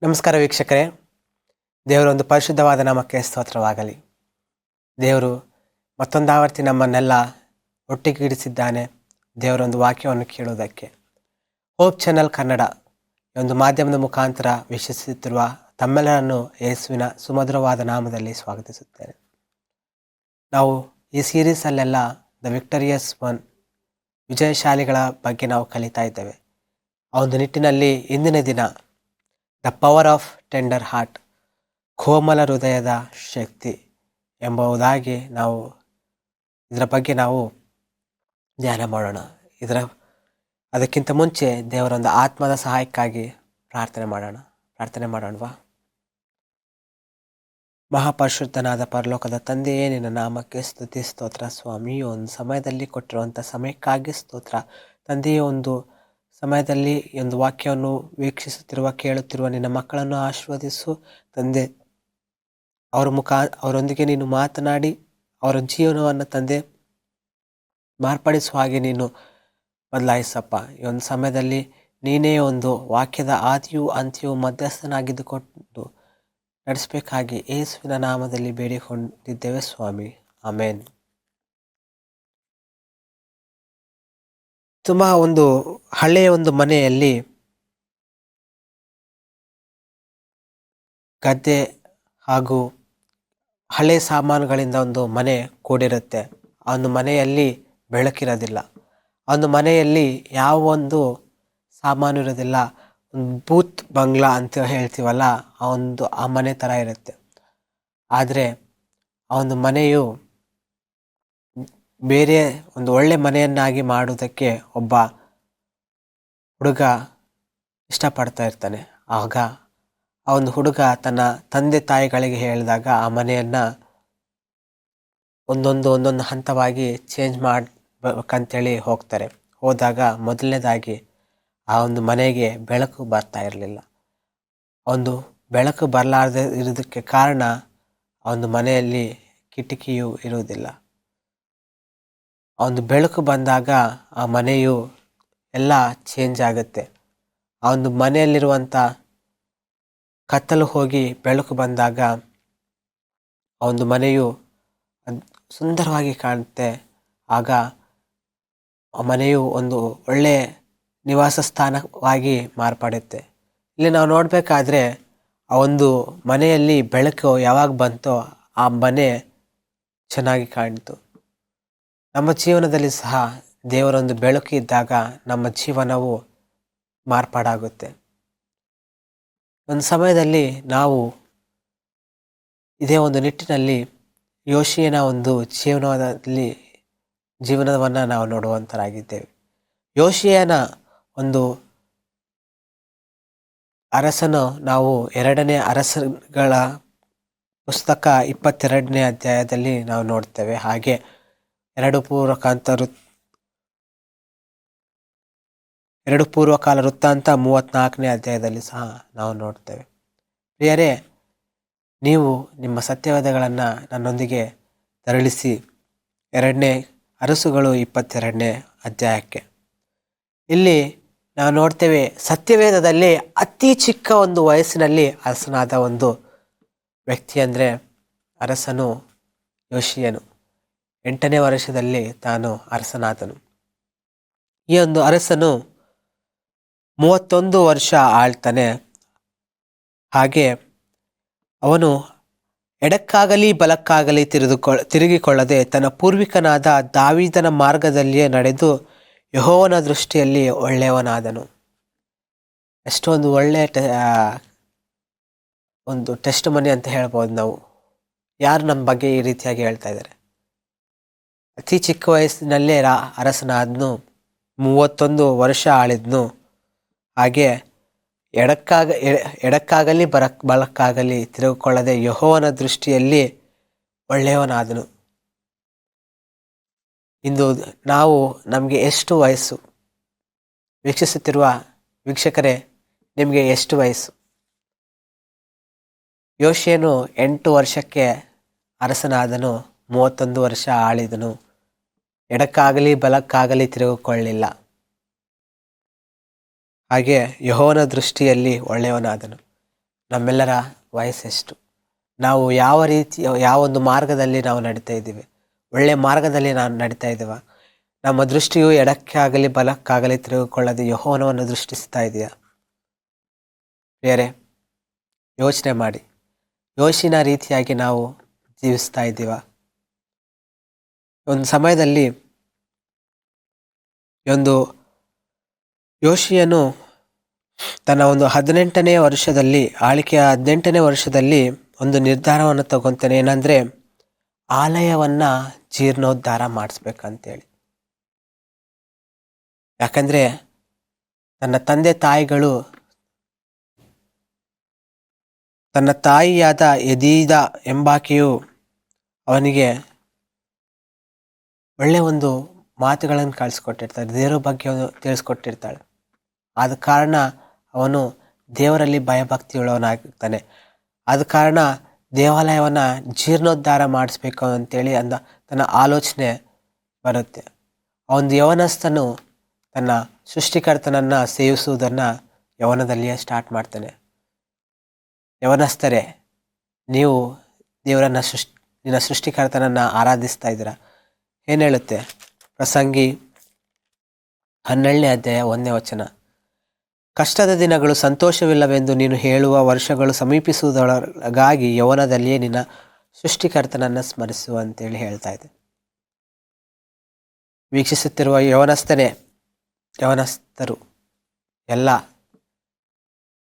ನಮಸ್ಕಾರ ವೀಕ್ಷಕರೇ, ದೇವರ ಒಂದು ಪರಿಶುದ್ಧವಾದ ನಾಮಕ್ಕೆ ಸ್ತೋತ್ರವಾಗಲಿ. ದೇವರು ಮತ್ತೊಂದಾವರ್ತಿ ನಮ್ಮನ್ನೆಲ್ಲ ಒಟ್ಟಿಗೂಡಿಸಿದ್ದಾನೆ ದೇವರೊಂದು ವಾಕ್ಯವನ್ನು ಕೇಳುವುದಕ್ಕೆ. ಹೋಪ್ ಚಾನೆಲ್ ಕನ್ನಡ ಈ ಒಂದು ಮಾಧ್ಯಮದ ಮುಖಾಂತರ ವೀಕ್ಷಿಸುತ್ತಿರುವ ತಮ್ಮೆಲ್ಲರನ್ನು ಯೇಸುವಿನ ಸುಮಧುರವಾದ ನಾಮದಲ್ಲಿ ಸ್ವಾಗತಿಸುತ್ತೇನೆ. ನಾವು ಈ ಸೀರೀಸಲ್ಲೆಲ್ಲ ದ ವಿಕ್ಟೋರಿಯಸ್ ಒನ್, ವಿಜಯಶಾಲಿಗಳ ಬಗ್ಗೆ ನಾವು ಕಲಿತಾ ಇದ್ದೇವೆ. ಆ ಒಂದು ನಿಟ್ಟಿನಲ್ಲಿ ಇಂದಿನ ದಿನ the power of tender heart, ಕೋಮಲ ಹೃದಯದ ಶಕ್ತಿ ಎಂಬುದಾಗಿ ಇದರ ಬಗ್ಗೆ ನಾವು ಧ್ಯಾನ ಮಾಡೋಣ. ಅದಕ್ಕಿಂತ ಮುಂಚೆ ದೇವರೊಂದು ಆತ್ಮದ ಸಹಾಯಕ್ಕಾಗಿ ಪ್ರಾರ್ಥನೆ ಮಾಡೋಣವಾ? ಮಹಾಪರಿಶುದ್ಧನಾದ ಪರಲೋಕದ ತಂದೆಯೇ, ನಿನ್ನ ನಾಮಕ್ಕೆ ಸ್ತುತಿ ಸ್ತೋತ್ರ ಸ್ವಾಮಿ. ಒಂದು ಸಮಯದಲ್ಲಿ ಕೊಟ್ಟಿರುವಂಥ ಸಮಯಕ್ಕಾಗಿ ಸ್ತೋತ್ರ ತಂದೆಯೇ. ಒಂದು ಸಮಯದಲ್ಲಿ ಒಂದು ವಾಕ್ಯವನ್ನು ಕೇಳುತ್ತಿರುವ ನಿನ್ನ ಮಕ್ಕಳನ್ನು ಆಶೀರ್ವದಿಸು ತಂದೆ. ಅವರೊಂದಿಗೆ ನೀನು ಮಾತನಾಡಿ ಅವರ ಜೀವನವನ್ನು ತಂದೆ ಮಾರ್ಪಡಿಸುವ ಹಾಗೆ ನೀನು ಬದಲಾಯಿಸಪ್ಪ. ಈ ಒಂದು ಸಮಯದಲ್ಲಿ ನೀನೇ ಒಂದು ವಾಕ್ಯದ ಆದಿಯೂ ಅಂತ್ಯವೂ ಮಧ್ಯಸ್ಥನಾಗಿದ್ದುಕೊಂಡು ನಡೆಸಬೇಕಾಗಿ ಯೇಸುವಿನ ನಾಮದಲ್ಲಿ ಬೇಡಿಕೊಂಡಿದ್ದೇವೆ ಸ್ವಾಮಿ, ಆಮೇನ್. ತುಂಬ ಒಂದು ಹಳೆಯ ಒಂದು ಮನೆಯಲ್ಲಿ ಗದ್ದೆ ಹಾಗೂ ಹಳೆ ಸಾಮಾನುಗಳಿಂದ ಒಂದು ಮನೆ ಕೂಡಿರುತ್ತೆ. ಆ ಒಂದು ಮನೆಯಲ್ಲಿ ಬೆಳಕಿರೋದಿಲ್ಲ. ಆ ಒಂದು ಮನೆಯಲ್ಲಿ ಯಾವ ಒಂದು ಸಾಮಾನು ಇರೋದಿಲ್ಲ. ಒಂದು ಬೂತ್ ಬಂಗ್ಲಾ ಅಂತ ಹೇಳ್ತೀವಲ್ಲ, ಆ ಮನೆ ಥರ ಇರುತ್ತೆ. ಆದರೆ ಆ ಒಂದು ಮನೆಯು ಬೇರೆ ಒಂದು ಒಳ್ಳೆ ಮನೆಯನ್ನಾಗಿ ಮಾಡುವುದಕ್ಕೆ ಒಬ್ಬ ಹುಡುಗ ಇಷ್ಟಪಡ್ತಾ ಇರ್ತಾನೆ. ಆಗ ಆ ಒಂದು ಹುಡುಗ ತನ್ನ ತಂದೆ ತಾಯಿಗಳಿಗೆ ಹೇಳಿದಾಗ ಆ ಮನೆಯನ್ನು ಒಂದೊಂದು ಹಂತವಾಗಿ ಚೇಂಜ್ ಮಾಡಬೇಕಂತೇಳಿ ಹೋದಾಗ ಮೊದಲನೇದಾಗಿ ಆ ಒಂದು ಮನೆಗೆ ಬೆಳಕು ಬರ್ತಾ ಇರಲಿಲ್ಲ. ಒಂದು ಬೆಳಕು ಬರಲಾರದೆ ಇರೋದಕ್ಕೆ ಕಾರಣ ಆ ಒಂದು ಮನೆಯಲ್ಲಿ ಕಿಟಕಿಯು ಇರುವುದಿಲ್ಲ. ಆ ಒಂದು ಬೆಳಕು ಬಂದಾಗ ಆ ಮನೆಯು ಎಲ್ಲ ಚೇಂಜ್ ಆಗುತ್ತೆ. ಆ ಒಂದು ಮನೆಯಲ್ಲಿರುವಂಥ ಕತ್ತಲು ಹೋಗಿ ಬೆಳಕು ಬಂದಾಗ ಆ ಒಂದು ಮನೆಯು ಸುಂದರವಾಗಿ ಕಾಣುತ್ತೆ. ಆಗ ಆ ಮನೆಯು ಒಂದು ಒಳ್ಳೆಯ ನಿವಾಸ ಸ್ಥಾನವಾಗಿ ಮಾರ್ಪಡುತ್ತೆ. ಇಲ್ಲಿ ನಾವು ನೋಡಬೇಕಾದ್ರೆ ಆ ಒಂದು ಮನೆಯಲ್ಲಿ ಬೆಳಕು ಯಾವಾಗ ಬಂತೋ ಆ ಮನೆ ಚೆನ್ನಾಗಿ ಕಾಣಿತು. ನಮ್ಮ ಜೀವನದಲ್ಲಿ ಸಹ ದೇವರೊಂದು ಬೆಳಕು ಇದ್ದಾಗ ನಮ್ಮ ಜೀವನವು ಮಾರ್ಪಾಡಾಗುತ್ತೆ. ಒಂದು ಸಮಯದಲ್ಲಿ ನಾವು ಇದೇ ಒಂದು ನಿಟ್ಟಿನಲ್ಲಿ ಯೋಷೀಯನ ಒಂದು ಜೀವನವನ್ನು ನಾವು ನೋಡುವಂತರಾಗಿದ್ದೇವೆ. ಯೋಷೀಯನ ಒಂದು ಅರಸನು ನಾವು 2ನೇ ಅರಸಗಳ ಪುಸ್ತಕ 22ನೇ ಅಧ್ಯಾಯದಲ್ಲಿ ನಾವು ನೋಡ್ತೇವೆ. ಹಾಗೆ 2 ಪೂರ್ವಕಾಲ ವೃತ್ತಾಂತ 34ನೇ ಅಧ್ಯಾಯದಲ್ಲಿ ಸಹ ನಾವು ನೋಡ್ತೇವೆ. ಪ್ರಿಯರೇ, ನೀವು ನಿಮ್ಮ ಸತ್ಯವೇದಗಳನ್ನು ನನ್ನೊಂದಿಗೆ ತರಳಿಸಿ 2ನೇ ಅರಸುಗಳು 22ನೇ ಅಧ್ಯಾಯಕ್ಕೆ. ಇಲ್ಲಿ ನಾವು ನೋಡ್ತೇವೆ, ಸತ್ಯವೇದದಲ್ಲಿ ಅತಿ ಚಿಕ್ಕ ಒಂದು ವಯಸ್ಸಿನಲ್ಲಿ ಅರಸನಾದ ಒಂದು ವ್ಯಕ್ತಿ ಅಂದರೆ ಅರಸನು ಯೋಷೀಯನು. 8ನೇ ವರ್ಷದಲ್ಲಿ ತಾನು ಅರಸನಾದನು. ಈ ಒಂದು ಅರಸನು 31 ವರ್ಷ ಆಳ್ತಾನೆ. ಹಾಗೆ ಅವನು ಎಡಕ್ಕಾಗಲಿ ಬಲಕ್ಕಾಗಲಿ ತಿರುಗಿಕೊಳ್ಳದೆ ತನ್ನ ಪೂರ್ವಿಕನಾದ ದಾವೀದನ ಮಾರ್ಗದಲ್ಲಿಯೇ ನಡೆದು ಯೆಹೋವನ ದೃಷ್ಟಿಯಲ್ಲಿ ಒಳ್ಳೆಯವನಾದನು. ಎಷ್ಟೊಂದು ಒಳ್ಳೆಯ ಒಂದು ಟೆಸ್ಟ್ ಮನಿ ಅಂತ ಹೇಳ್ಬೋದು ನಾವು. ಯಾರು ನಮ್ಮ ಬಗ್ಗೆ ಈ ರೀತಿಯಾಗಿ ಹೇಳ್ತಾ ಇದ್ದಾರೆ? ಅತಿ ಚಿಕ್ಕ ವಯಸ್ಸಿನಲ್ಲೇ ಅರಸನಾದನು, 31 ವರ್ಷ ಆಳಿದ್ನು. ಹಾಗೆ ಎಡಕ್ಕಾಗಲಿ ಬಲಕ್ಕಾಗಲಿ ತಿರುಗಿಕೊಳ್ಳದೆ ಯೆಹೋವನ ದೃಷ್ಟಿಯಲ್ಲಿ ಒಳ್ಳೆಯವನಾದನು. ಇಂದು ನಮಗೆ ಎಷ್ಟು ವಯಸ್ಸು? ವೀಕ್ಷಿಸುತ್ತಿರುವ ವೀಕ್ಷಕರೇ, ನಿಮಗೆ ಎಷ್ಟು ವಯಸ್ಸು? ಯೋಷೀಯನು 8 ವರ್ಷಕ್ಕೆ ಅರಸನಾದನು, 31 ವರ್ಷ ಆಳಿದನು. ಎಡಕ್ಕಾಗಲಿ ಬಲಕ್ಕಾಗಲಿ ತಿರುಗಿಕೊಳ್ಳಲಿಲ್ಲ. ಹಾಗೆ ಯೆಹೋವನ ದೃಷ್ಟಿಯಲ್ಲಿ ಒಳ್ಳೆಯವನಾದನು. ನಮ್ಮೆಲ್ಲರ ವಯಸ್ಸೆಷ್ಟು? ನಾವು ಯಾವ ಒಂದು ಮಾರ್ಗದಲ್ಲಿ ನಾವು ನಡೀತಾ ಇದ್ದೀವಿ? ಒಳ್ಳೆಯ ಮಾರ್ಗದಲ್ಲಿ ನಾವು ನಡೀತಾ ಇದ್ದೀವ? ನಮ್ಮ ದೃಷ್ಟಿಯು ಎಡಕ್ಕಾಗಲಿ ಬಲಕ್ಕಾಗಲಿ ತಿರುಗಿಕೊಳ್ಳದೆ ಯೆಹೋವನನ್ನು ದೃಷ್ಟಿಸ್ತಾ ಇದೆಯಾ? ಬೇರೆ ಯೋಚನೆ ಮಾಡಿ. ಯೋಶಿನ ರೀತಿಯಾಗಿ ನಾವು ಜೀವಿಸ್ತಾ ಇದ್ದೀವ? ಒಂದು ಸಮಯದಲ್ಲಿ ಒಂದು ಯೋಶಿಯನು ತನ್ನ ಒಂದು 18ನೇ ವರ್ಷದಲ್ಲಿ, ಆಳ್ಕೆಯ 18ನೇ ವರ್ಷದಲ್ಲಿ ಒಂದು ನಿರ್ಧಾರವನ್ನು ತಗೊತಾನೆ. ಏನಂದರೆ ಆಲಯವನ್ನು ಜೀರ್ಣೋದ್ಧಾರ ಮಾಡಿಸ್ಬೇಕಂತೇಳಿ. ಯಾಕಂದರೆ ತನ್ನ ತಂದೆ ತಾಯಿಗಳು, ತನ್ನ ತಾಯಿಯಾದ ಎದೀದ ಎಂಬಾಕೆಯು ಅವನಿಗೆ ಒಳ್ಳೆಯ ಒಂದು ಮಾತುಗಳನ್ನು ಕಳಿಸ್ಕೊಟ್ಟಿರ್ತಾಳೆ, ದೇವರ ಬಗ್ಗೆ ತಿಳಿಸ್ಕೊಟ್ಟಿರ್ತಾಳೆ. ಆದ ಕಾರಣ ಅವನು ದೇವರಲ್ಲಿ ಭಯಭಕ್ತಿಯುಳ್ಳವನಾಗಿರ್ತಾನೆ. ಆದ ಕಾರಣ ದೇವಾಲಯವನ್ನು ಜೀರ್ಣೋದ್ಧಾರ ಮಾಡಿಸ್ಬೇಕು ಅಂತೇಳಿ ತನ್ನ ಆಲೋಚನೆ ಬರುತ್ತೆ. ಒಂದು ಯವನಸ್ಥನು ತನ್ನ ಸೃಷ್ಟಿಕರ್ತನನ್ನು ಸೇವಿಸುವುದನ್ನು ಯವನದಲ್ಲಿಯೇ ಸ್ಟಾರ್ಟ್ ಮಾಡ್ತಾನೆ. ಯವನಸ್ಥರೇ, ನೀವು ನಿನ್ನ ಸೃಷ್ಟಿಕರ್ತನನ್ನು ಆರಾಧಿಸ್ತಾ ಇದ್ದೀರಾ? ಏನು ಹೇಳುತ್ತೆ ಪ್ರಸಂಗಿ 12ನೇ ಅಧ್ಯಾಯ 1ನೇ ವಚನ. ಕಷ್ಟದ ದಿನಗಳು ಸಂತೋಷವಿಲ್ಲವೆಂದು ನೀನು ಹೇಳುವ ವರ್ಷಗಳು ಸಮೀಪಿಸುವುದರೊಳಗಾಗಿ ಯೌವನದಲ್ಲಿಯೇ ನಿನ್ನ ಸೃಷ್ಟಿಕರ್ತನನ್ನು ಸ್ಮರಿಸು ಅಂತೇಳಿ ಹೇಳ್ತಾ ಇದೆ. ವೀಕ್ಷಿಸುತ್ತಿರುವ ಯವನಸ್ಥರು ಎಲ್ಲ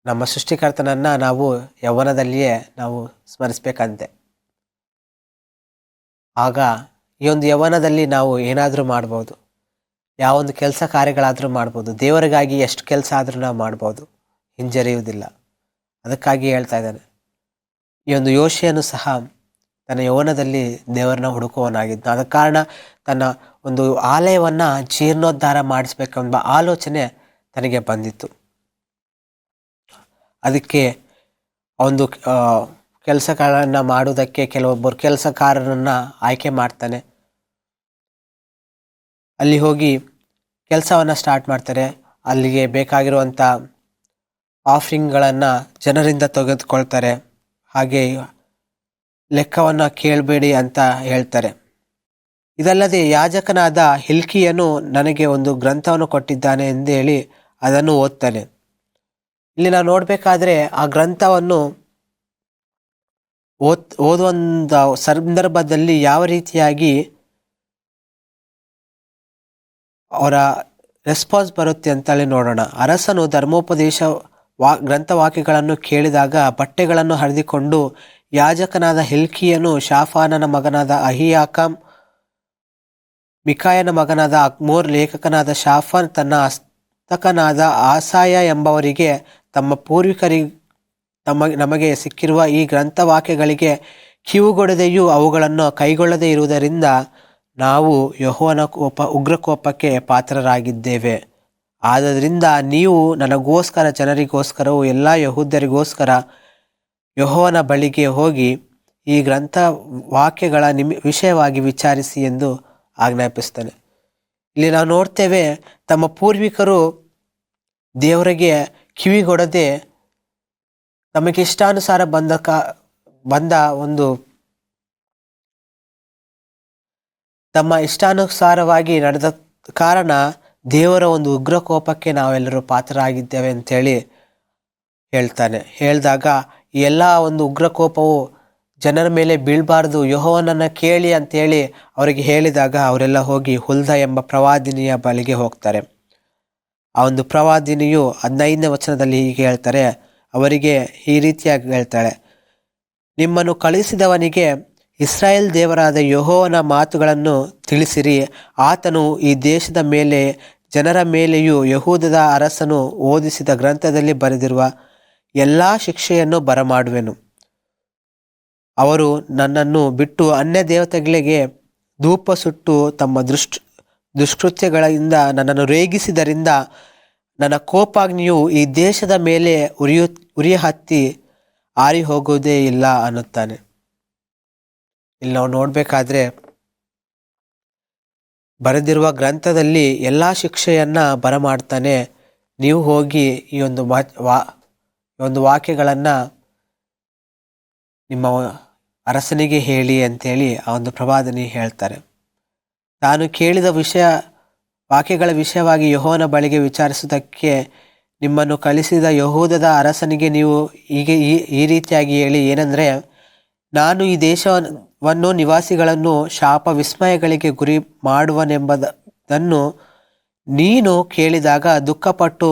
ನಮ್ಮ ಸೃಷ್ಟಿಕರ್ತನನ್ನು ನಾವು ಯೌವನದಲ್ಲಿಯೇ ನಾವು ಸ್ಮರಿಸ್ಬೇಕಂತೆ. ಆಗ ಈ ಒಂದು ಯೌವನದಲ್ಲಿ ನಾವು ಏನಾದರೂ ಮಾಡ್ಬೋದು, ಯಾವೊಂದು ಕೆಲಸ ಕಾರ್ಯಗಳಾದರೂ ಮಾಡ್ಬೋದು, ದೇವರಿಗಾಗಿ ಎಷ್ಟು ಕೆಲಸ ಆದರೂ ನಾವು ಮಾಡ್ಬೋದು, ಹಿಂಜರಿಯುವುದಿಲ್ಲ. ಅದಕ್ಕಾಗಿ ಹೇಳ್ತಾ ಇದ್ದಾನೆ. ಈ ಒಂದು ಯೋಶಿಯನು ಸಹ ತನ್ನ ಯೌವನದಲ್ಲಿ ದೇವರನ್ನ ಹುಡುಕುವವನಾಗಿದ್ದ. ಆದ ಕಾರಣ ತನ್ನ ಒಂದು ಆಲಯವನ್ನು ಜೀರ್ಣೋದ್ಧಾರ ಮಾಡಿಸ್ಬೇಕೆಂಬ ಆಲೋಚನೆ ತನಗೆ ಬಂದಿತ್ತು. ಅದಕ್ಕೆ ಒಂದು ಕೆಲಸಗಳನ್ನು ಮಾಡುವುದಕ್ಕೆ ಕೆಲವೊಬ್ಬರು ಕೆಲಸಗಾರರನ್ನು ಆಯ್ಕೆ ಮಾಡ್ತಾನೆ. ಅಲ್ಲಿ ಹೋಗಿ ಕೆಲಸವನ್ನು ಸ್ಟಾರ್ಟ್ ಮಾಡ್ತಾರೆ. ಅಲ್ಲಿಗೆ ಬೇಕಾಗಿರುವಂಥ ಆಫರಿಂಗ್ಗಳನ್ನು ಜನರಿಂದ ತೆಗೆದುಕೊಳ್ತಾರೆ. ಹಾಗೆ ಲೆಕ್ಕವನ್ನು ಕೇಳಬೇಡಿ ಅಂತ ಹೇಳ್ತಾರೆ. ಇದಲ್ಲದೆ ಯಾಜಕನಾದ ಹಿಲ್ಕಿಯನು ನನಗೆ ಒಂದು ಗ್ರಂಥವನ್ನು ಕೊಟ್ಟಿದ್ದಾನೆ ಎಂದೇಳಿ ಅದನ್ನು ಓದ್ತಾನೆ. ಇಲ್ಲಿ ನಾವು ನೋಡಬೇಕಾದ್ರೆ ಆ ಗ್ರಂಥವನ್ನು ಓದುವಂಥ ಸಂದರ್ಭದಲ್ಲಿ ಯಾವ ರೀತಿಯಾಗಿ ಅವರ ರೆಸ್ಪಾನ್ಸ್ ಬರುತ್ತೆ ಅಂತೇಳಿ ನೋಡೋಣ. ಅರಸನು ಧರ್ಮೋಪದೇಶ ಗ್ರಂಥವಾಕ್ಯಗಳನ್ನು ಕೇಳಿದಾಗ ಬಟ್ಟೆಗಳನ್ನು ಹರಿದುಕೊಂಡು ಯಾಜಕನಾದ ಹಿಲ್ಕಿಯನು, ಶಾಫಾನನ ಮಗನಾದ ಅಹಿಯಾಕಾಮ್, ಮಿಕಾಯನ ಮಗನಾದ ಅಕ್ಮೋರ್, ಲೇಖಕನಾದ ಶಾಫಾನ್, ತನ್ನ ಹಸ್ತಕನಾದ ಆಸಾಯ ಎಂಬವರಿಗೆ ತಮ್ಮ ನಮಗೆ ಸಿಕ್ಕಿರುವ ಈ ಗ್ರಂಥವಾಕ್ಯಗಳಿಗೆ ಕಿವುಗೊಡದೆಯೂ ಅವುಗಳನ್ನು ಕೈಗೊಳ್ಳದೇ ಇರುವುದರಿಂದ ನಾವು ಯೆಹೋವನ ಉಗ್ರಕೋಪಕ್ಕೆ ಪಾತ್ರರಾಗಿದ್ದೇವೆ. ಆದ್ದರಿಂದ ನೀವು ನನಗೋಸ್ಕರ, ಜನರಿಗೋಸ್ಕರವೂ ಎಲ್ಲ ಯಹೂದ್ಯರಿಗೋಸ್ಕರ ಯೆಹೋವನ ಬಳಿಗೆ ಹೋಗಿ ಈ ಗ್ರಂಥವಾಕ್ಯಗಳ ವಿಷಯವಾಗಿ ವಿಚಾರಿಸಿ ಎಂದು ಆಜ್ಞಾಪಿಸ್ತಾನೆ. ಇಲ್ಲಿ ನಾವು ನೋಡ್ತೇವೆ, ತಮ್ಮ ಪೂರ್ವಿಕರು ದೇವರಿಗೆ ಕಿವಿಗೊಡದೆ ತಮಗೆ ಇಷ್ಟಾನುಸಾರ ತಮ್ಮ ಇಷ್ಟಾನುಸಾರವಾಗಿ ನಡೆದ ಕಾರಣ ದೇವರ ಒಂದು ಉಗ್ರಕೋಪಕ್ಕೆ ನಾವೆಲ್ಲರೂ ಪಾತ್ರರಾಗಿದ್ದೇವೆ ಅಂತೇಳಿ ಹೇಳಿದಾಗ ಈ ಎಲ್ಲ ಒಂದು ಉಗ್ರಕೋಪವು ಜನರ ಮೇಲೆ ಬೀಳಬಾರ್ದು, ಯೆಹೋವನನ್ನು ಕೇಳಿ ಅಂತೇಳಿ ಅವರಿಗೆ ಹೇಳಿದಾಗ ಅವರೆಲ್ಲ ಹೋಗಿ ಹುಲ್ದ ಎಂಬ ಪ್ರವಾದಿನಿಯ ಬಳಿಗೆ ಹೋಗ್ತಾರೆ. ಆ ಒಂದು ಪ್ರವಾದಿನಿಯು 15ನೇ ವಚನದಲ್ಲಿ ಹೀಗೆ ಹೇಳ್ತಾರೆ, ಅವರಿಗೆ ಈ ರೀತಿಯಾಗಿ ಹೇಳ್ತಾಳೆ, ನಿಮ್ಮನ್ನು ಕಳುಹಿಸಿದವನಿಗೆ ಇಸ್ರಾಯೇಲ್ ದೇವರಾದ ಯೆಹೋವನ ಮಾತುಗಳನ್ನು ತಿಳಿಸಿರಿ. ಆತನು ಈ ದೇಶದ ಮೇಲೆ, ಜನರ ಮೇಲೆಯೂ ಯೆಹೂದದ ಅರಸನು ಓದಿಸಿದ ಗ್ರಂಥದಲ್ಲಿ ಬರೆದಿರುವ ಎಲ್ಲ ಶಿಕ್ಷೆಯನ್ನು ಬರಮಾಡುವೆನು. ಅವರು ನನ್ನನ್ನು ಬಿಟ್ಟು ಅನ್ಯ ದೇವತೆಗಳಿಗೆ ಧೂಪ ಸುಟ್ಟು ತಮ್ಮ ದುಷ್ಕೃತ್ಯಗಳಿಂದ ನನ್ನನ್ನು ರೇಗಿಸಿದರಿಂದ ನನ್ನ ಕೋಪಾಗ್ನಿಯು ಈ ದೇಶದ ಮೇಲೆ ಉರಿಯ ಹತ್ತಿ ಆರಿ ಹೋಗುವುದೇ ಇಲ್ಲ ಅನ್ನುತ್ತಾನೆ. ಇಲ್ಲಿ ನಾವು ನೋಡಬೇಕಾದ್ರೆ ಬರೆದಿರುವ ಗ್ರಂಥದಲ್ಲಿ ಎಲ್ಲ ಶಿಕ್ಷೆಯನ್ನು ಬರಮಾಡ್ತಾನೆ. ನೀವು ಹೋಗಿ ಈ ಒಂದು ವಾಕ್ಯಗಳನ್ನು ನಿಮ್ಮ ಅರಸನಿಗೆ ಹೇಳಿ ಅಂತೇಳಿ ಆ ಒಂದು ಪ್ರವಾದನೆ ಹೇಳ್ತಾರೆ. ತಾನು ಕೇಳಿದ ವಾಕ್ಯಗಳ ವಿಷಯವಾಗಿ ಯೆಹೋವನ ಬಳಿಗೆ ವಿಚಾರಿಸುವುದಕ್ಕೆ ನಿಮ್ಮನ್ನು ಕಳಿಸಿದ ಯೆಹೂದದ ಅರಸನಿಗೆ ನೀವು ಹೀಗೆ ಈ ರೀತಿಯಾಗಿ ಹೇಳಿ, ಏನೆಂದರೆ, ನಾನು ಈ ದೇಶವನ್ನು ನಿವಾಸಿಗಳನ್ನು ಶಾಪ ವಿಸ್ಮಯಗಳಿಗೆ ಗುರಿ ಮಾಡುವನೆಂಬುದನ್ನು ನೀನು ಕೇಳಿದಾಗ ದುಃಖಪಟ್ಟು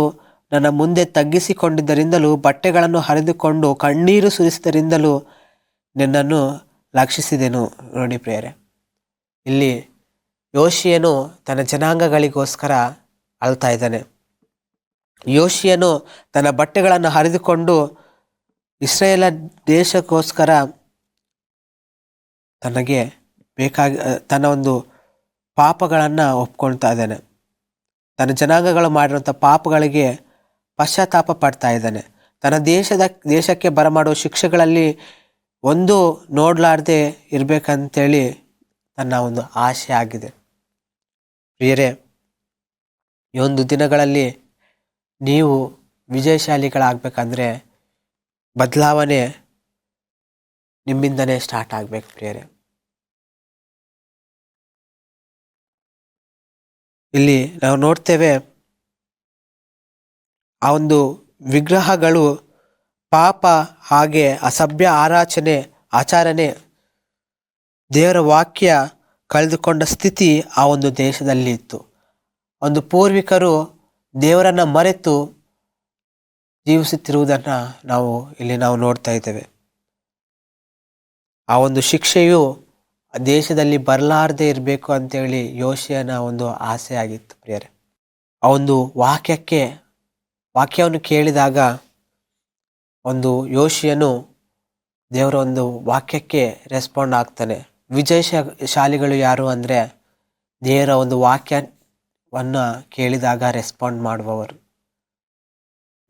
ನನ್ನ ಮುಂದೆ ತಗ್ಗಿಸಿಕೊಂಡಿದ್ದರಿಂದಲೂ ಬಟ್ಟೆಗಳನ್ನು ಹರಿದುಕೊಂಡು ಕಣ್ಣೀರು ಸುರಿಸಿದರಿಂದಲೂ ನಿನ್ನನ್ನು ಲಕ್ಷಿಸಿದೆನು. ನೋಡಿ ಪ್ರಿಯರೇ, ಇಲ್ಲಿ ಯೋಷಿಯನು ತನ್ನ ಜನಾಂಗಗಳಿಗೋಸ್ಕರ ಅಳ್ತಾ ಇದ್ದಾನೆ. ಯೋಷಿಯನು ತನ್ನ ಬಟ್ಟೆಗಳನ್ನು ಹರಿದುಕೊಂಡು ಇಸ್ರಾಯೇಲ ದೇಶಕ್ಕೋಸ್ಕರ ತನಗೆ ತನ್ನ ಒಂದು ಪಾಪಗಳನ್ನು ಒಪ್ಕೊಳ್ತಾ ಇದ್ದಾನೆ. ತನ್ನ ಜನಾಂಗಗಳು ಮಾಡಿರುವಂಥ ಪಾಪಗಳಿಗೆ ಪಶ್ಚಾತ್ತಾಪ ಪಡ್ತಾ ಇದ್ದಾನೆ. ತನ್ನ ದೇಶಕ್ಕೆ ಬರಮಾಡುವ ಶಿಕ್ಷೆಗಳಲ್ಲಿ ಒಂದು ನೋಡಲಾರ್ದೆ ಇರಬೇಕಂತೇಳಿ ತನ್ನ ಒಂದು ಆಸೆ ಆಗಿದೆ. ಪ್ರಿಯರೇ, ಈ ಒಂದು ದಿನಗಳಲ್ಲಿ ನೀವು ವಿಜಯಶಾಲಿಗಳಾಗಬೇಕಂದ್ರೆ ಬದಲಾವಣೆ ನಿಮ್ಮಿಂದನೇ ಸ್ಟಾರ್ಟ್ ಆಗಬೇಕು ಪ್ರಿಯರೇ. ಇಲ್ಲಿ ನಾವು ನೋಡ್ತೇವೆ, ಆ ಒಂದು ವಿಗ್ರಹಗಳು ಪಾಪ ಹಾಗೆ ಅಸಭ್ಯ ಆಚರಣೆ ದೇವರ ವಾಕ್ಯ ಕಳೆದುಕೊಂಡ ಸ್ಥಿತಿ ಆ ಒಂದು ದೇಶದಲ್ಲಿ ಇತ್ತು. ಒಂದು ಪೂರ್ವಿಕರು ದೇವರನ್ನು ಮರೆತು ಜೀವಿಸುತ್ತಿರುವುದನ್ನು ನಾವು ನೋಡ್ತಾ ಇದ್ದೇವೆ. ಆ ಒಂದು ಶಿಕ್ಷೆಯು ದೇಶದಲ್ಲಿ ಬರಲಾರದೆ ಇರಬೇಕು ಅಂತೇಳಿ ಯೋಷಿಯನ ಒಂದು ಆಸೆ ಆಗಿತ್ತು ಪ್ರಿಯರೇ. ಆ ಒಂದು ವಾಕ್ಯವನ್ನು ಕೇಳಿದಾಗ ಒಂದು ಯೋಷಿಯನು ದೇವರ ಒಂದು ವಾಕ್ಯಕ್ಕೆ ರೆಸ್ಪಾಂಡ್ ಆಗ್ತಾನೆ. ವಿಜಯಶಾಲಿಗಳು ಯಾರು ಅಂದರೆ ದೇವರ ಒಂದು ವಾಕ್ಯವನ್ನು ಕೇಳಿದಾಗ ರೆಸ್ಪಾಂಡ್ ಮಾಡುವವರು.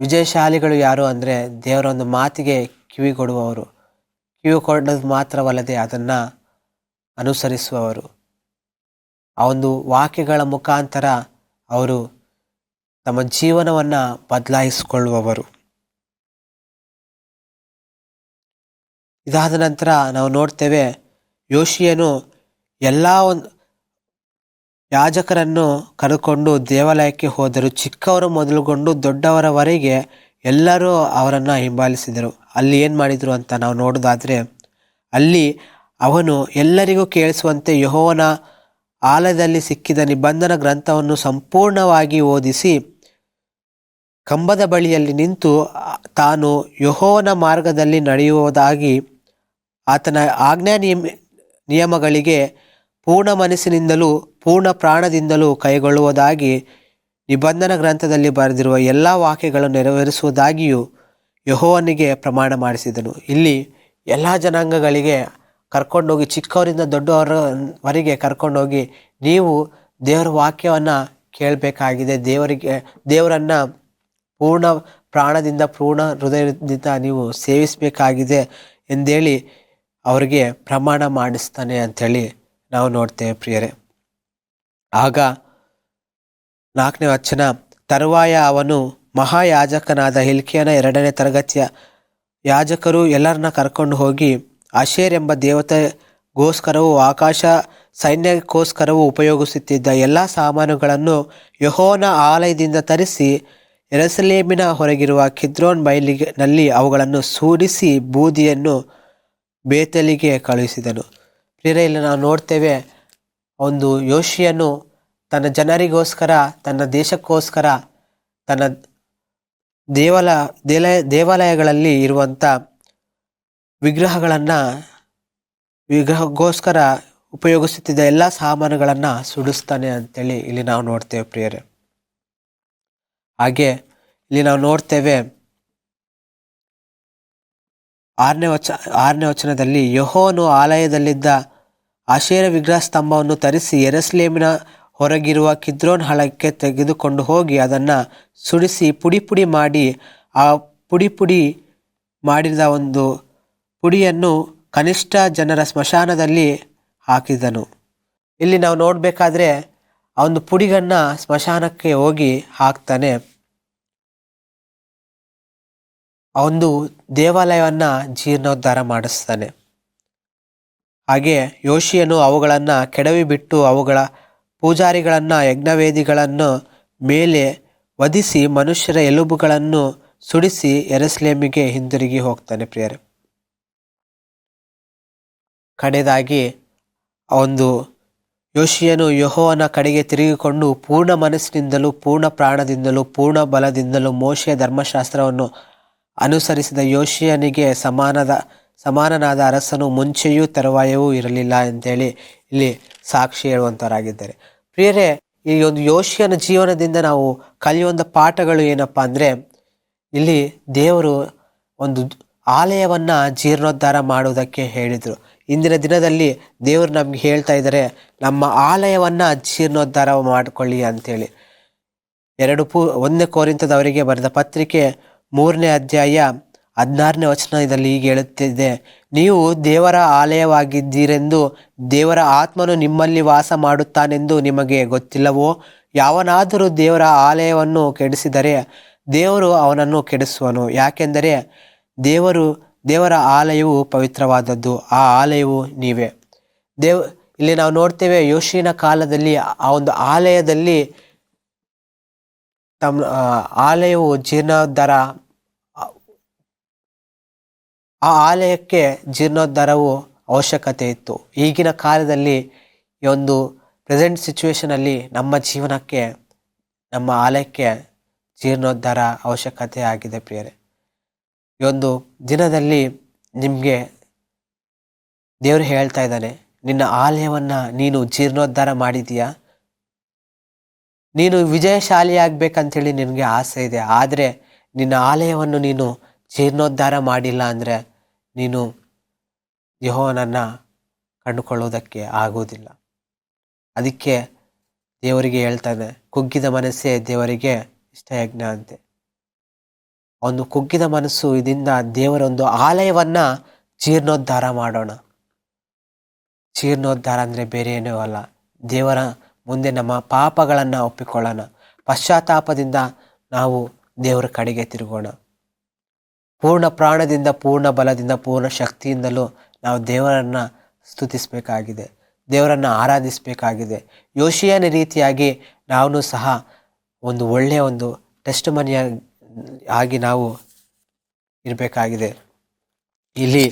ವಿಜಯಶಾಲಿಗಳು ಯಾರು ಅಂದರೆ ದೇವರ ಒಂದು ಮಾತಿಗೆ ಕಿವಿಗೊಡುವವರು. ಕಿವಿ ಕೊಡೋದು ಮಾತ್ರವಲ್ಲದೆ ಅದನ್ನು ಅನುಸರಿಸುವವರು. ಆ ಒಂದು ವಾಕ್ಯಗಳ ಮುಖಾಂತರ ಅವರು ತಮ್ಮ ಜೀವನವನ್ನು ಬದಲಾಯಿಸಿಕೊಳ್ಳುವವರು. ಇದಾದ ನಂತರ ನಾವು ನೋಡ್ತೇವೆ, ಯೋಷಿಯನು ಎಲ್ಲ ಯಾಜಕರನ್ನು ಕರೆದುಕೊಂಡು ದೇವಾಲಯಕ್ಕೆ ಹೋದರು. ಚಿಕ್ಕವರು ಮೊದಲುಗೊಂಡು ದೊಡ್ಡವರವರೆಗೆ ಎಲ್ಲರೂ ಅವರನ್ನು ಹಿಂಬಾಲಿಸಿದರು. ಅಲ್ಲಿ ಏನು ಮಾಡಿದರು ಅಂತ ನಾವು ನೋಡೋದಾದರೆ, ಅಲ್ಲಿ ಅವನು ಎಲ್ಲರಿಗೂ ಕೇಳಿಸುವಂತೆ ಯೆಹೋವನ ಆಲಯದಲ್ಲಿ ಸಿಕ್ಕಿದ ನಿಬಂಧನ ಗ್ರಂಥವನ್ನು ಸಂಪೂರ್ಣವಾಗಿ ಓದಿಸಿ ಕಂಬದ ಬಳಿಯಲ್ಲಿ ನಿಂತು ತಾನು ಯೆಹೋವನ ಮಾರ್ಗದಲ್ಲಿ ನಡೆಯುವುದಾಗಿ ಆತನ ಆಜ್ಞಾ ನಿಯಮಗಳಿಗೆ ಪೂರ್ಣ ಮನಸ್ಸಿನಿಂದಲೂ ಪೂರ್ಣ ಪ್ರಾಣದಿಂದಲೂ ಕೈಗೊಳ್ಳುವುದಾಗಿ ನಿಬಂಧನ ಗ್ರಂಥದಲ್ಲಿ ಬರೆದಿರುವ ಎಲ್ಲ ವಾಕ್ಯಗಳನ್ನು ನೆರವೇರಿಸುವುದಾಗಿಯೂ ಯೆಹೋವನಿಗೆ ಪ್ರಮಾಣ ಮಾಡಿಸಿದನು. ಇಲ್ಲಿ ಎಲ್ಲ ಜನಾಂಗಗಳಿಗೆ ಕರ್ಕೊಂಡೋಗಿ, ಚಿಕ್ಕವರಿಂದ ದೊಡ್ಡವರವರೆಗೆ ಕರ್ಕೊಂಡೋಗಿ, ನೀವು ದೇವರ ವಾಕ್ಯವನ್ನು ಕೇಳಬೇಕಾಗಿದೆ, ದೇವರನ್ನು ಪೂರ್ಣ ಪ್ರಾಣದಿಂದ ಪೂರ್ಣ ಹೃದಯದಿಂದ ನೀವು ಸೇವಿಸಬೇಕಾಗಿದೆ ಎಂದೇಳಿ ಅವರಿಗೆ ಪ್ರಮಾಣ ಮಾಡಿಸ್ತಾನೆ ಅಂಥೇಳಿ ನಾವು ನೋಡ್ತೇವೆ ಪ್ರಿಯರೇ. ಆಗ 4ನೇ ವಚನ, ತರುವಾಯ ಅವನು ಮಹಾಯಾಜಕನಾದ ಹಿಲ್ಕೀಯನ 2ನೇ ತರಗತಿಯ ಯಾಜಕರು ಎಲ್ಲರನ್ನ ಕರ್ಕೊಂಡು ಹೋಗಿ ಅಶೇರ್ ಎಂಬ ದೇವತೆಗೋಸ್ಕರವೂ ಆಕಾಶ ಸೈನ್ಯಕ್ಕೋಸ್ಕರವೂ ಉಪಯೋಗಿಸುತ್ತಿದ್ದ ಎಲ್ಲ ಸಾಮಾನುಗಳನ್ನು ಯೆಹೋವನ ಆಲಯದಿಂದ ತರಿಸಿ ಯೆರೂಸಲೇಮಿನ ಹೊರಗಿರುವ ಕಿದ್ರೋನ್ ಬಯಲಿನಲ್ಲಿ ಅವುಗಳನ್ನು ಸೂಡಿಸಿ ಬೂದಿಯನ್ನು ಬೇತೇಲಿಗೆ ಕಳುಹಿಸಿದನು. ಪ್ರಿಯರೇ, ಇಲ್ಲಿ ನಾವು ನೋಡ್ತೇವೆ, ಒಂದು ಯೋಷಿಯನು ತನ್ನ ಜನರಿಗೋಸ್ಕರ, ತನ್ನ ದೇಶಕ್ಕೋಸ್ಕರ, ತನ್ನ ದೇವಾಲಯಗಳಲ್ಲಿ ಇರುವಂಥ ವಿಗ್ರಹಗೋಸ್ಕರ ಉಪಯೋಗಿಸುತ್ತಿದ್ದ ಎಲ್ಲ ಸಾಮಾನುಗಳನ್ನು ಸುಡಿಸ್ತಾನೆ ಅಂತೇಳಿ ಇಲ್ಲಿ ನಾವು ನೋಡ್ತೇವೆ ಪ್ರಿಯರೇ. ಹಾಗೆ ಇಲ್ಲಿ ನಾವು ನೋಡ್ತೇವೆ 6ನೇ ವಚನದಲ್ಲಿ, ಯೆಹೋವನು ಆಲಯದಲ್ಲಿದ್ದ ಆಶೇರ ವಿಗ್ರಹ ಸ್ತಂಭವನ್ನು ತರಿಸಿ ಯೆರೂಸಲೇಮಿನ ಹೊರಗಿರುವ ಕಿದ್ರೋನ್ ಹಳ್ಳಕ್ಕೆ ತೆಗೆದುಕೊಂಡು ಹೋಗಿ ಅದನ್ನು ಸುಡಿಸಿ ಪುಡಿ ಮಾಡಿ ಆ ಪುಡಿ ಮಾಡಿದ ಒಂದು ಪುಡಿಯನ್ನು ಕನಿಷ್ಠ ಜನರ ಸ್ಮಶಾನದಲ್ಲಿ ಹಾಕಿದನು. ಇಲ್ಲಿ ನಾವು ನೋಡಬೇಕಾದ್ರೆ ಆ ಒಂದು ಪುಡಿಗನ್ನು ಸ್ಮಶಾನಕ್ಕೆ ಹೋಗಿ ಹಾಕ್ತಾನೆ. ಆ ಒಂದು ದೇವಾಲಯವನ್ನು ಜೀರ್ಣೋದ್ಧಾರ ಮಾಡಿಸ್ತಾನೆ. ಹಾಗೆ ಯೋಷಿಯನು ಅವುಗಳನ್ನು ಕೆಡವಿಬಿಟ್ಟು ಅವುಗಳ ಪೂಜಾರಿಗಳನ್ನು ಯಜ್ಞವೇದಿಗಳನ್ನು ಮೇಲೆ ವಧಿಸಿ ಮನುಷ್ಯರ ಎಲುಬುಗಳನ್ನು ಸುಡಿಸಿ ಯೆರೂಸಲೇಮಿಗೆ ಹಿಂದಿರುಗಿ ಹೋಗ್ತಾನೆ. ಪ್ರಿಯರೇ, ಕಡೆಯದಾಗಿ ಒಂದು ಯೋಷಿಯನು ಯೆಹೋವನ ಕಡೆಗೆ ತಿರುಗಿಕೊಂಡು ಪೂರ್ಣ ಮನಸ್ಸಿನಿಂದಲೂ ಪೂರ್ಣ ಪ್ರಾಣದಿಂದಲೂ ಪೂರ್ಣ ಬಲದಿಂದಲೂ ಮೋಶೆಯ ಧರ್ಮಶಾಸ್ತ್ರವನ್ನು ಅನುಸರಿಸಿದ ಯೋಷಿಯನಿಗೆ ಸಮಾನನಾದ ಅರಸನು ಮುಂಚೆಯೂ ತರುವಾಯವೂ ಇರಲಿಲ್ಲ ಅಂತೇಳಿ ಇಲ್ಲಿ ಸಾಕ್ಷಿ ಹೇಳುವಂಥವರಾಗಿದ್ದಾರೆ. ಪ್ರಿಯರೇ, ಈ ಒಂದು ಯೋಷಿಯನ ಜೀವನದಿಂದ ನಾವು ಕಲಿಯುವಂಥ ಪಾಠಗಳು ಏನಪ್ಪ ಅಂದರೆ, ಇಲ್ಲಿ ದೇವರು ಒಂದು ಆಲಯವನ್ನು ಜೀರ್ಣೋದ್ಧಾರ ಮಾಡುವುದಕ್ಕೆ ಹೇಳಿದರು. ಇಂದಿನ ದಿನದಲ್ಲಿ ದೇವರು ನಮ್ಗೆ ಹೇಳ್ತಾ ಇದ್ದಾರೆ, ನಮ್ಮ ಆಲಯವನ್ನು ಜೀರ್ಣೋದ್ಧಾರ ಮಾಡಿಕೊಳ್ಳಿ ಅಂತೇಳಿ. 1 ಕೊರಿಂಥದವರಿಗೆ ಬರೆದ ಪತ್ರಿಕೆ 3ನೇ ಅಧ್ಯಾಯ 16ನೇ ವಚನದಲ್ಲಿ ಹೀಗೆ ಹೇಳುತ್ತಿದೆ, ನೀವು ದೇವರ ಆಲಯವಾಗಿದ್ದೀರೆಂದು ದೇವರ ಆತ್ಮನು ನಿಮ್ಮಲ್ಲಿ ವಾಸ ಮಾಡುತ್ತಾನೆಂದು ನಿಮಗೆ ಗೊತ್ತಿಲ್ಲವೋ? ಯಾವನಾದರೂ ದೇವರ ಆಲಯವನ್ನು ಕೆಡಿಸಿದರೆ ದೇವರು ಅವನನ್ನು ಕೆಡಿಸುವನು. ಯಾಕೆಂದರೆ ದೇವರ ಆಲಯವು ಪವಿತ್ರವಾದದ್ದು, ಆ ಆಲಯವು ನೀವೇ. ಇಲ್ಲಿ ನಾವು ನೋಡ್ತೇವೆ, ಯೋಷಿಯನ ಕಾಲದಲ್ಲಿ ಆ ಒಂದು ಆಲಯದಲ್ಲಿ ಆಲಯವು ಜೀರ್ಣೋದ್ಧಾರ, ಆ ಆಲಯಕ್ಕೆ ಜೀರ್ಣೋದ್ಧಾರವು ಅವಶ್ಯಕತೆ ಇತ್ತು. ಈಗಿನ ಕಾಲದಲ್ಲಿ ಈ ಒಂದು ಪ್ರೆಸೆಂಟ್ ಸಿಚುವೇಶನಲ್ಲಿ ನಮ್ಮ ಜೀವನಕ್ಕೆ, ನಮ್ಮ ಆಲಯಕ್ಕೆ ಜೀರ್ಣೋದ್ಧಾರ ಅವಶ್ಯಕತೆ ಆಗಿದೆ. ಪ್ರಿಯರೇ, ಈ ಒಂದು ದಿನದಲ್ಲಿ ನಿಮಗೆ ದೇವರು ಹೇಳ್ತಾ ಇದ್ದಾನೆ, ನಿನ್ನ ಆಲಯವನ್ನು ನೀನು ಜೀರ್ಣೋದ್ಧಾರ ಮಾಡಿದೀಯಾ? ನೀನು ವಿಜಯಶಾಲಿಯಾಗಬೇಕಂತೇಳಿ ನಿನಗೆ ಆಸೆ ಇದೆ, ಆದರೆ ನಿನ್ನ ಆಲಯವನ್ನು ನೀನು ಜೀರ್ಣೋದ್ಧಾರ ಮಾಡಿಲ್ಲ ಅಂದರೆ ನೀನು ಯೆಹೋವನನ್ನು ಕಂಡುಕೊಳ್ಳುವುದಕ್ಕೆ ಆಗುವುದಿಲ್ಲ. ಅದಕ್ಕೆ ದೇವರಿಗೆ ಹೇಳ್ತಾನೆ, ಕುಗ್ಗಿದ ಮನಸ್ಸೇ ದೇವರಿಗೆ ಇಷ್ಟಯಜ್ಞ ಅಂತೆ. ಒಂದು ಕುಗ್ಗಿದ ಮನಸ್ಸು ಇದರಿಂದ ದೇವರೊಂದು ಆಲಯವನ್ನು ಜೀರ್ಣೋದ್ಧಾರ ಮಾಡೋಣ. ಜೀರ್ಣೋದ್ಧಾರ ಅಂದರೆ ಬೇರೆ ಏನೂ ಅಲ್ಲ, ದೇವರ ಮುಂದೆ ನಮ್ಮ ಪಾಪಗಳನ್ನು ಒಪ್ಪಿಕೊಳ್ಳೋಣ. ಪಶ್ಚಾತ್ತಾಪದಿಂದ ನಾವು ದೇವರ ಕಡೆಗೆ ತಿರುಗೋಣ. ಪೂರ್ಣ ಪ್ರಾಣದಿಂದ, ಪೂರ್ಣ ಬಲದಿಂದ, ಪೂರ್ಣ ಶಕ್ತಿಯಿಂದಲೂ ನಾವು ದೇವರನ್ನು ಸ್ತುತಿಸಬೇಕಾಗಿದೆ, ದೇವರನ್ನು ಆರಾಧಿಸಬೇಕಾಗಿದೆ. ಯೋಷಿಯನ ರೀತಿಯಾಗಿ ನಾವು ಸಹ ಒಂದು ಒಳ್ಳೆಯ ಒಂದು ಟೆಸ್ಟಿಮನಿ ಆಗಿ ನಾವು ಇರಬೇಕಾಗಿದೆ. ಇಲ್ಲಿ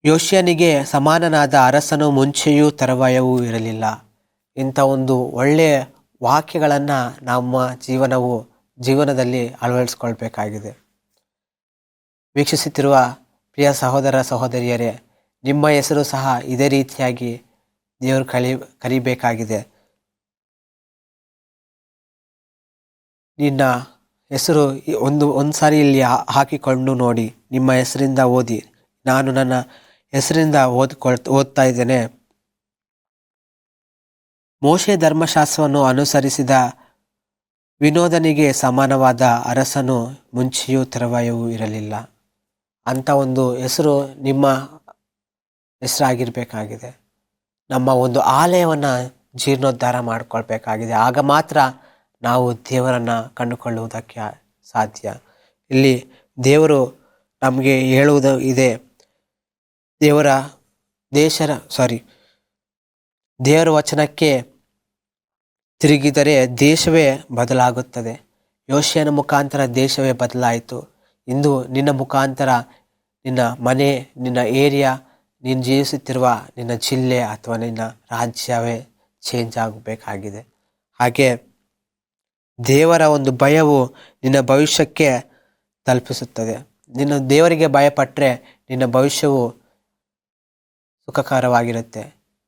ಯೋಷಿಯನಿಗೆ ಸಮಾನನಾದ ಅರಸನು ಮುಂಚೆಯೂ ತರುವಾಯವೂ ಇರಲಿಲ್ಲ. ಇಂಥ ಒಂದು ಒಳ್ಳೆಯ ವಾಕ್ಯಗಳನ್ನು ನಮ್ಮ ಜೀವನದಲ್ಲಿ ಅಳವಡಿಸ್ಕೊಳ್ಬೇಕಾಗಿದೆ. ವೀಕ್ಷಿಸುತ್ತಿರುವ ಪ್ರಿಯ ಸಹೋದರ ಸಹೋದರಿಯರೇ, ನಿಮ್ಮ ಹೆಸರು ಸಹ ಇದೇ ರೀತಿಯಾಗಿ ದೇವರು ಕರಿಬೇಕಾಗಿದೆ. ನಿನ್ನ ಹೆಸರು ಒಂದು ಸಾರಿ ಇಲ್ಲಿ ಹಾಕಿಕೊಂಡು ನೋಡಿ, ನಿಮ್ಮ ಹೆಸರಿಂದ ಓದಿ. ನಾನು ನನ್ನ ಹೆಸರಿಂದ ಓದ್ತಾ ಇದ್ದೇನೆ. ಮೋಶೆ ಧರ್ಮಶಾಸ್ತ್ರವನ್ನು ಅನುಸರಿಸಿದ ವಿನೋದನಿಗೆ ಸಮಾನವಾದ ಅರಸನು ಮುಂಚೆಯೂ ತರುವಾಯವೂ ಇರಲಿಲ್ಲ. ಅಂಥ ಒಂದು ಹೆಸರು ನಿಮ್ಮ ಹೆಸರಾಗಿರಬೇಕಾಗಿದೆ. ನಮ್ಮ ಒಂದು ಆಲಯವನ್ನು ಜೀರ್ಣೋದ್ಧಾರ ಮಾಡಿಕೊಳ್ಬೇಕಾಗಿದೆ. ಆಗ ಮಾತ್ರ ನಾವು ದೇವರನ್ನು ಕಂಡುಕೊಳ್ಳುವುದಕ್ಕೆ ಸಾಧ್ಯ. ಇಲ್ಲಿ ದೇವರು ನಮಗೆ ಹೇಳುವುದು ಇದೆ, ದೇವರ ವಚನಕ್ಕೆ ತಿರುಗಿದರೆ ದೇಶವೇ ಬದಲಾಗುತ್ತದೆ. ಯೋಷಿಯನ ಮುಖಾಂತರ ದೇಶವೇ ಬದಲಾಯಿತು. ಇಂದು ನಿನ್ನ ಮುಖಾಂತರ ನಿನ್ನ ಮನೆ, ನಿನ್ನ ಏರಿಯಾ, ನೀನು ಜೀವಿಸುತ್ತಿರುವ ನಿನ್ನ ಜಿಲ್ಲೆ ಅಥವಾ ನಿನ್ನ ರಾಜ್ಯವೇ ಚೇಂಜ್ ಆಗಬೇಕಾಗಿದೆ. ಹಾಗೆ ದೇವರ ಒಂದು ಭಯವು ನಿನ್ನ ಭವಿಷ್ಯಕ್ಕೆ ತಲುಪಿಸುತ್ತದೆ. ನಿನ್ನ ದೇವರಿಗೆ ಭಯಪಟ್ಟರೆ ನಿನ್ನ ಭವಿಷ್ಯವು ಸುಖಕರವಾಗಿರುತ್ತೆ.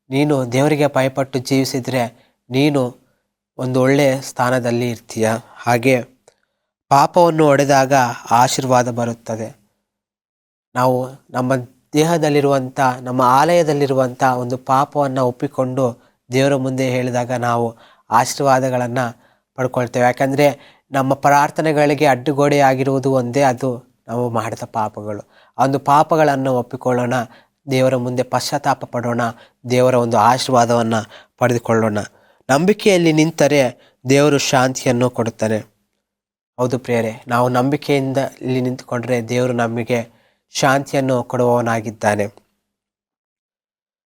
ನೀನು ದೇವರಿಗೆ ಭಯಪಟ್ಟು ಜೀವಿಸಿದರೆ ನೀನು ಒಂದು ಒಳ್ಳೆಯ ಸ್ಥಾನದಲ್ಲಿ ಇರ್ತೀಯ. ಹಾಗೆ ಪಾಪವನ್ನು ಹೊಡೆದಾಗ ಆಶೀರ್ವಾದ ಬರುತ್ತದೆ. ನಾವು ನಮ್ಮ ದೇಹದಲ್ಲಿರುವಂಥ, ನಮ್ಮ ಆಲಯದಲ್ಲಿರುವಂಥ ಒಂದು ಪಾಪವನ್ನು ಒಪ್ಪಿಕೊಂಡು ದೇವರ ಮುಂದೆ ಹೇಳಿದಾಗ ನಾವು ಆಶೀರ್ವಾದಗಳನ್ನು ಪಡ್ಕೊಳ್ತೇವೆ. ಯಾಕಂದರೆ ನಮ್ಮ ಪ್ರಾರ್ಥನೆಗಳಿಗೆ ಅಡ್ಡುಗೋಡೆ ಆಗಿರುವುದು ಒಂದೇ, ಅದು ನಾವು ಮಾಡಿದ ಪಾಪಗಳು. ಆ ಒಂದು ಪಾಪಗಳನ್ನು ಒಪ್ಪಿಕೊಳ್ಳೋಣ, ದೇವರ ಮುಂದೆ ಪಶ್ಚಾತ್ತಾಪ ಪಡೋಣ, ದೇವರ ಒಂದು ಆಶೀರ್ವಾದವನ್ನು ಪಡೆದುಕೊಳ್ಳೋಣ. ನಂಬಿಕೆಯಲ್ಲಿ ನಿಂತರೆ ದೇವರು ಶಾಂತಿಯನ್ನು ಕೊಡುತ್ತಾನೆ. ಹೌದು ಪ್ರಿಯರೇ, ನಾವು ನಂಬಿಕೆಯಿಂದ ಇಲ್ಲಿ ನಿಂತುಕೊಂಡ್ರೆ ದೇವರು ನಮಗೆ ಶಾಂತಿಯನ್ನು ಕೊಡುವವನಾಗಿದ್ದಾನೆ.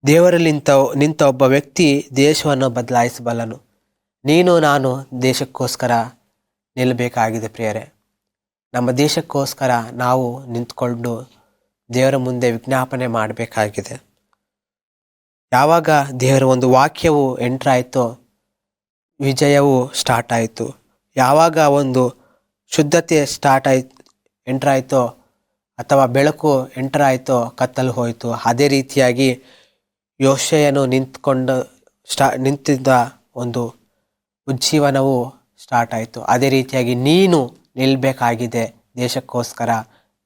ದೇವರಲ್ಲಿ ನಿಂತ ಒಬ್ಬ ವ್ಯಕ್ತಿ ದೇಶವನ್ನು ಬದಲಾಯಿಸಬಲ್ಲನು. ನೀನು ನಾನು ದೇಶಕ್ಕೋಸ್ಕರ ನಿಲ್ಲಬೇಕಾಗಿದೆ ಪ್ರಿಯರೇ. ನಮ್ಮ ದೇಶಕ್ಕೋಸ್ಕರ ನಾವು ನಿಂತ್ಕೊಂಡು ದೇವರ ಮುಂದೆ ವಿಜ್ಞಾಪನೆ ಮಾಡಬೇಕಾಗಿದೆ. ಯಾವಾಗ ದೇವರ ಒಂದು ವಾಕ್ಯವು ಎಂಟ್ರಾಯಿತೋ ವಿಜಯವು ಸ್ಟಾರ್ಟ್ ಆಯಿತು. ಯಾವಾಗ ಒಂದು ಶುದ್ಧತೆ ಎಂಟ್ರಾಯಿತೋ ಅಥವಾ ಬೆಳಕು ಎಂಟ್ರಾಯಿತೋ ಕತ್ತಲು ಹೋಯಿತು. ಅದೇ ರೀತಿಯಾಗಿ ಯೋಷೆಯನು ನಿಂತಿದ್ದ ಒಂದು ಉಜ್ಜೀವನವು ಸ್ಟಾರ್ಟ್ ಆಯಿತು. ಅದೇ ರೀತಿಯಾಗಿ ನೀನು ನಿಲ್ಲಬೇಕಾಗಿದೆ ದೇಶಕ್ಕೋಸ್ಕರ.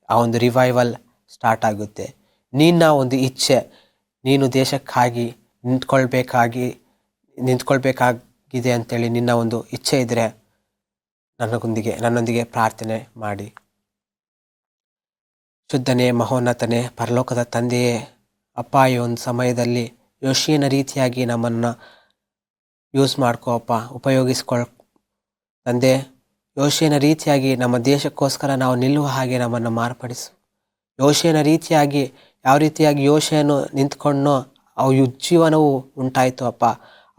ಆ ಒಂದು ರಿವೈವಲ್ ಸ್ಟಾರ್ಟ್ ಆಗುತ್ತೆ. ನಿನ್ನ ಒಂದು ಇಚ್ಛೆ, ನೀನು ದೇಶಕ್ಕಾಗಿ ನಿಂತ್ಕೊಳ್ಬೇಕಾಗಿದೆ ಅಂತೇಳಿ ನಿನ್ನ ಒಂದು ಇಚ್ಛೆ ಇದ್ದರೆ ನನ್ನೊಂದಿಗೆ ಪ್ರಾರ್ಥನೆ ಮಾಡಿ. ಶುದ್ಧನೇ, ಮಹೋನ್ನತನೇ, ಪರಲೋಕದ ತಂದೆಯೇ, ಅಪ್ಪ, ಈ ಒಂದು ಸಮಯದಲ್ಲಿ ಯೋಷಿಯನ ರೀತಿಯಾಗಿ ನಮ್ಮನ್ನು ಯೂಸ್ ಮಾಡ್ಕೋ ಅಪ್ಪ, ತಂದೆ. ಯೋಷಿಯನ ರೀತಿಯಾಗಿ ನಮ್ಮ ದೇಶಕ್ಕೋಸ್ಕರ ನಾವು ನಿಲ್ಲುವ ಹಾಗೆ ನಮ್ಮನ್ನು ಮಾರ್ಪಡಿಸು. ಯೋಷಿಯನ ರೀತಿಯಾಗಿ ಯಾವ ರೀತಿಯಾಗಿ ಯೋಷಿಯನ್ನು ನಿಂತ್ಕೊಂಡೋ ಆ ಉಜ್ಜೀವನವು ಉಂಟಾಯಿತು ಅಪ್ಪ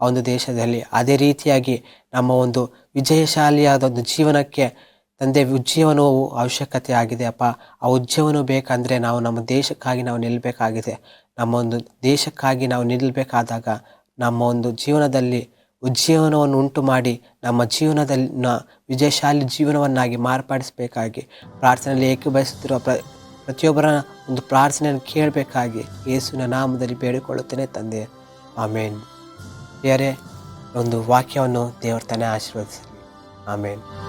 ಆ ಒಂದು ದೇಶದಲ್ಲಿ. ಅದೇ ರೀತಿಯಾಗಿ ನಮ್ಮ ಒಂದು ವಿಜಯಶಾಲಿಯಾದ ಒಂದು ಜೀವನಕ್ಕೆ ತಂದೆ ಉಜ್ಜೀವನವು ಅವಶ್ಯಕತೆ ಆಗಿದೆ ಅಪ್ಪ. ಆ ಉಜ್ಜೀವನ ಬೇಕಂದರೆ ನಾವು ನಮ್ಮ ದೇಶಕ್ಕಾಗಿ ನಾವು ನಿಲ್ಲಬೇಕಾಗಿದೆ. ನಮ್ಮ ಒಂದು ದೇಶಕ್ಕಾಗಿ ನಾವು ನಿಲ್ಲಬೇಕಾದಾಗ ನಮ್ಮ ಒಂದು ಜೀವನದಲ್ಲಿ ಉಜ್ಜೀವನವನ್ನು ಉಂಟು ಮಾಡಿ ನಮ್ಮ ಜೀವನದಲ್ಲಿ ವಿಜಯಶಾಲಿ ಜೀವನವನ್ನಾಗಿ ಮಾರ್ಪಡಿಸಬೇಕಾಗಿ ಪ್ರಾರ್ಥನೆಯಲ್ಲಿ ಏಕೀಭವಿಸುತ್ತಿರುವ ಪ್ರತಿಯೊಬ್ಬರ ಒಂದು ಪ್ರಾರ್ಥನೆಯನ್ನು ಕೇಳಬೇಕಾಗಿ ಯೇಸುವಿನ ನಾಮದಲ್ಲಿ ಬೇಡಿಕೊಳ್ಳುತ್ತೇನೆ ತಂದೆ, ಆಮೇನ್. ಪ್ರಿಯರೇ, ಒಂದು ವಾಕ್ಯವನ್ನು ದೇವರ ತಾನೇ ಆಶೀರ್ವದಿಸಲಿ. ಆಮೇನ್.